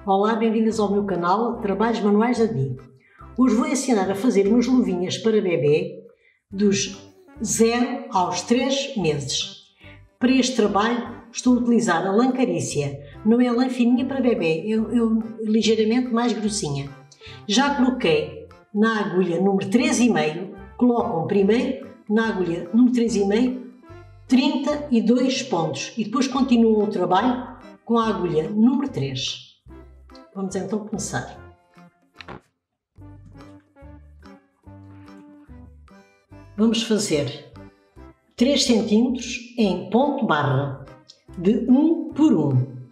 Olá, bem-vindas ao meu canal Trabalhos Manuais da DI. Hoje vou ensinar a fazer umas luvinhas para bebê dos 0 aos 3 meses. Para este trabalho estou a utilizar a lã carícia. Não é a lã fininha para bebê, é ligeiramente mais grossinha. Já coloquei na agulha número 3,5, colocam primeiro na agulha número 3,5 32 pontos e depois continuam o trabalho com a agulha número 3. Vamos então começar. Vamos fazer 3 cm em ponto barra de 1 por 1.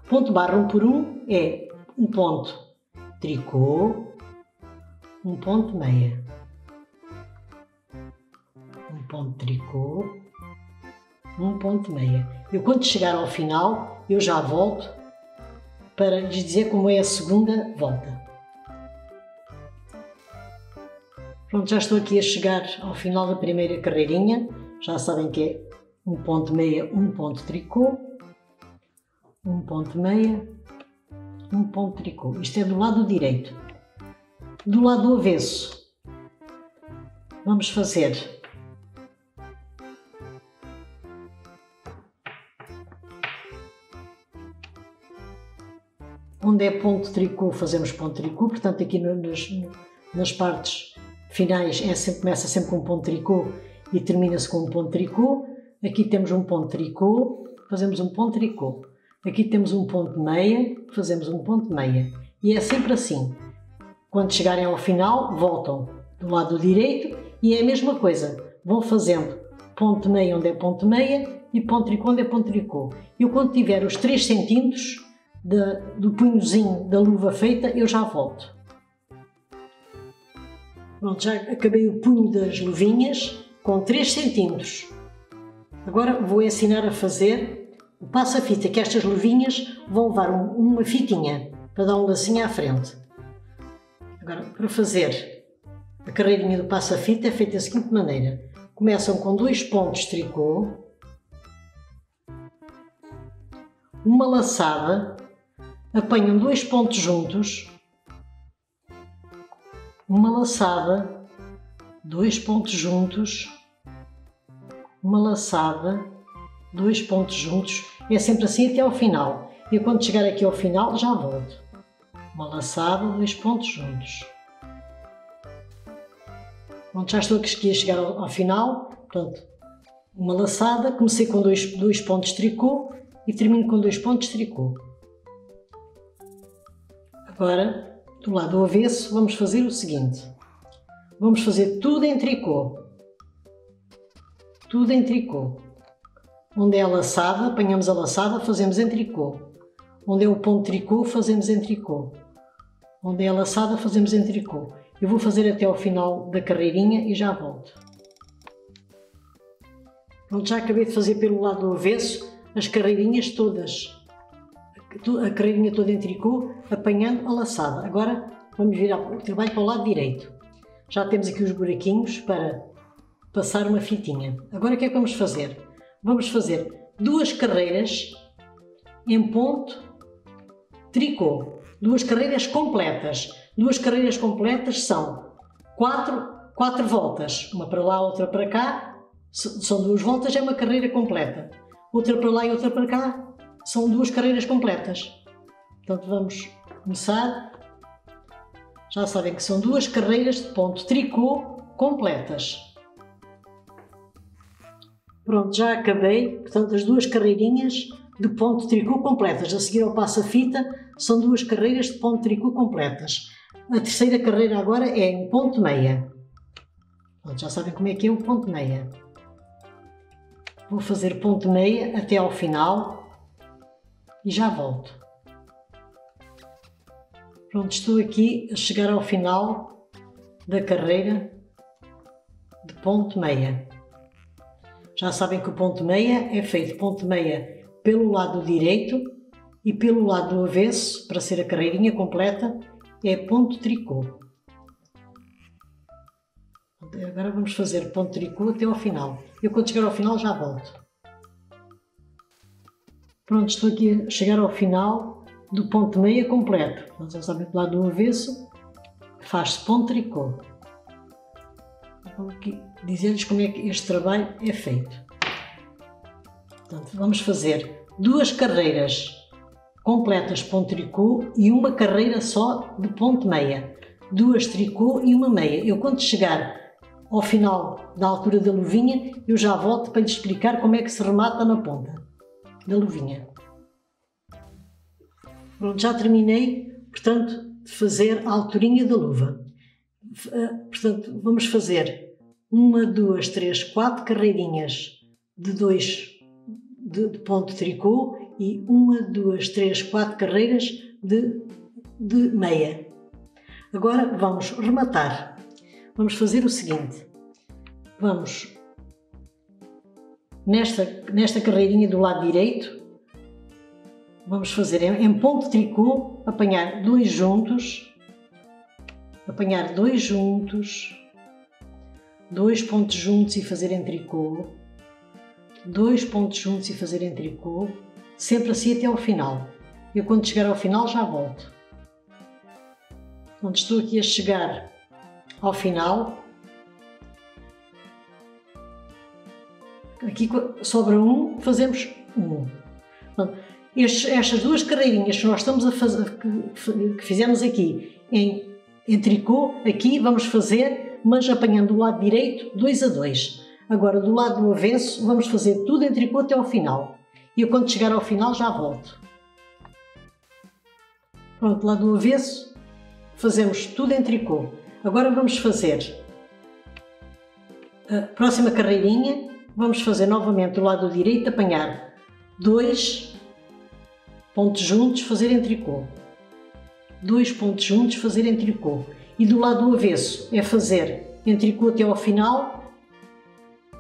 Ponto barra 1 por 1 é um ponto tricô, um ponto meia, um ponto tricô, um ponto meia. Eu quando chegar ao final eu já volto para lhes dizer como é a segunda volta. Pronto, já estou aqui a chegar ao final da primeira carreirinha. Já sabem que é um ponto meia, um ponto tricô, um ponto meia, um ponto tricô. Isto é do lado direito. Do lado avesso, vamos fazer onde é ponto tricô, fazemos ponto tricô, portanto aqui nas partes finais começa sempre com um ponto tricô e termina-se com um ponto tricô. Aqui temos um ponto tricô, fazemos um ponto tricô. Aqui temos um ponto meia, fazemos um ponto meia. E é sempre assim. Quando chegarem ao final, voltam do lado direito e é a mesma coisa. Vão fazendo ponto meia onde é ponto meia e ponto tricô onde é ponto tricô. Eu quando tiver os 3 cm do punhozinho da luva feita, eu já volto. Pronto, já acabei o punho das luvinhas com 3 cm. Agora vou ensinar a fazer o passa-fita, que estas luvinhas vão levar uma fitinha para dar um lacinho à frente. Agora, para fazer a carreirinha do passa-fita é feita da seguinte maneira. Começam com 2 pontos tricô, uma laçada, apanham 2 pontos juntos, uma laçada, 2 pontos juntos, uma laçada, 2 pontos juntos. É sempre assim até ao final. E quando chegar aqui ao final já volto. Uma laçada, 2 pontos juntos. Pronto, já estou aqui a chegar ao final. Portanto, uma laçada, comecei com 2 pontos tricô e termino com 2 pontos tricô. Agora, do lado avesso, vamos fazer o seguinte. Vamos fazer tudo em tricô. Tudo em tricô. Onde é a laçada, apanhamos a laçada, fazemos em tricô. Onde é o ponto tricô, fazemos em tricô. Onde é a laçada, fazemos em tricô. Eu vou fazer até ao final da carreirinha e já volto. Pronto, já acabei de fazer pelo lado avesso as carreirinhas todas. A carreirinha toda em tricô, apanhando a laçada. Agora vamos virar o trabalho para o lado direito. Já temos aqui os buraquinhos para passar uma fitinha. Agora o que é que vamos fazer? Vamos fazer 2 carreiras em ponto tricô. 2 carreiras completas. 2 carreiras completas são 4 voltas. Uma para lá, outra para cá. São 2 voltas, é uma carreira completa. Outra para lá e outra para cá. São 2 carreiras completas. Portanto, vamos começar. Já sabem que são 2 carreiras de ponto tricô completas. Pronto, já acabei. Portanto, as 2 carreirinhas de ponto tricô completas. A seguir ao passa-fita, são 2 carreiras de ponto tricô completas. A terceira carreira agora é em ponto meia. Pronto, já sabem como é que é o ponto meia. Vou fazer ponto meia até ao final. E já volto. Pronto, estou aqui a chegar ao final da carreira de ponto meia. Já sabem que o ponto meia é feito ponto meia pelo lado direito e pelo lado avesso, para ser a carreirinha completa, é ponto tricô. Agora vamos fazer ponto tricô até ao final. Eu quando chegar ao final já volto. Pronto, estou aqui a chegar ao final do ponto de meia completo. Então, já sabem que do lado do avesso faz-se ponto tricô. Vou aqui dizer-lhes como é que este trabalho é feito. Portanto, vamos fazer 2 carreiras completas ponto tricô e uma carreira só de ponto meia. 2 tricô e uma meia. Eu, quando chegar ao final da altura da luvinha, eu já volto para lhes explicar como é que se remata na ponta da luvinha. Pronto, já terminei, portanto, de fazer a alturinha da luva. Portanto, vamos fazer 1, 2, 3, 4 carreirinhas de 2 de ponto tricô e 1, 2, 3, 4 carreiras de meia. Agora vamos rematar. Vamos fazer o seguinte. Vamos, nesta carreirinha do lado direito, vamos fazer em ponto tricô, apanhar 2 juntos, 2 pontos juntos e fazer em tricô, 2 pontos juntos e fazer em tricô, sempre assim até ao final. Eu, quando chegar ao final, já volto. Quando estou aqui a chegar ao final, aqui sobra 1, fazemos 1. Portanto, estas 2 carreirinhas que nós estamos a fazer, que fizemos aqui em tricô, aqui vamos fazer, mas apanhando do lado direito 2 a 2. Agora, do lado do avesso, vamos fazer tudo em tricô até ao final. E eu, quando chegar ao final, já volto. Pronto, do lado do avesso, fazemos tudo em tricô. Agora vamos fazer a próxima carreirinha. Vamos fazer novamente do lado direito, apanhar 2 pontos juntos, fazer em tricô. 2 pontos juntos, fazer em tricô. E do lado do avesso é fazer em tricô até ao final.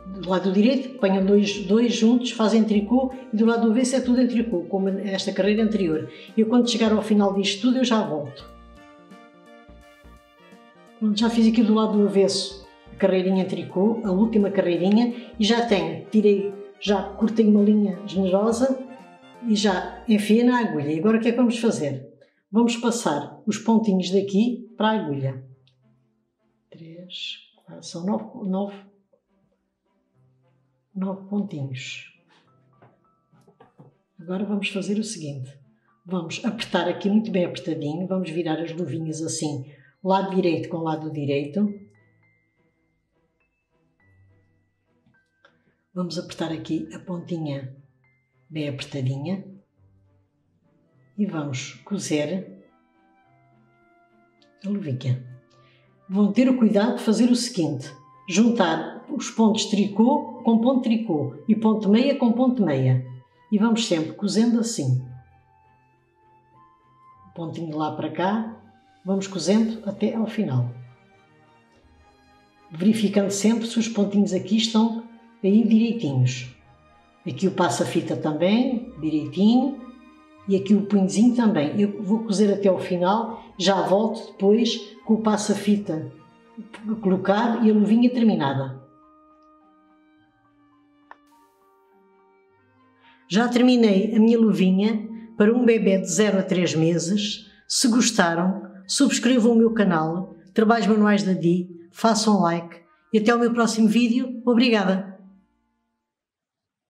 Do lado direito, apanham 2 juntos, fazem tricô, e do lado do avesso é tudo em tricô, como esta carreira anterior. Eu, quando chegar ao final disto tudo, eu já volto. Pronto, já fiz aqui do lado do avesso a carreirinha em tricô, a última carreirinha, e já já cortei uma linha generosa e já enfiei na agulha. E agora o que é que vamos fazer? Vamos passar os pontinhos daqui para a agulha. 3, 4, são 9 pontinhos. Agora vamos fazer o seguinte. Vamos apertar aqui muito bem apertadinho. Vamos virar as luvinhas assim, lado direito com lado direito. Vamos apertar aqui a pontinha bem apertadinha. E vamos cozer a luvinha. Vão ter o cuidado de fazer o seguinte. Juntar os pontos tricô com ponto tricô e ponto meia com ponto meia. E vamos sempre cozendo assim. O pontinho lá para cá, vamos cozendo até ao final. Verificando sempre se os pontinhos aqui estão aí direitinhos. Aqui o passa-fita também, direitinho, e aqui o punhozinho também. Eu vou cozer até ao final, já volto depois com o passa-fita colocado e a luvinha terminada. Já terminei a minha luvinha para um bebê de 0 a 3 meses. Se gostaram, subscrevam o meu canal, Trabalhos Manuais da Di, façam like e até o meu próximo vídeo. Obrigada!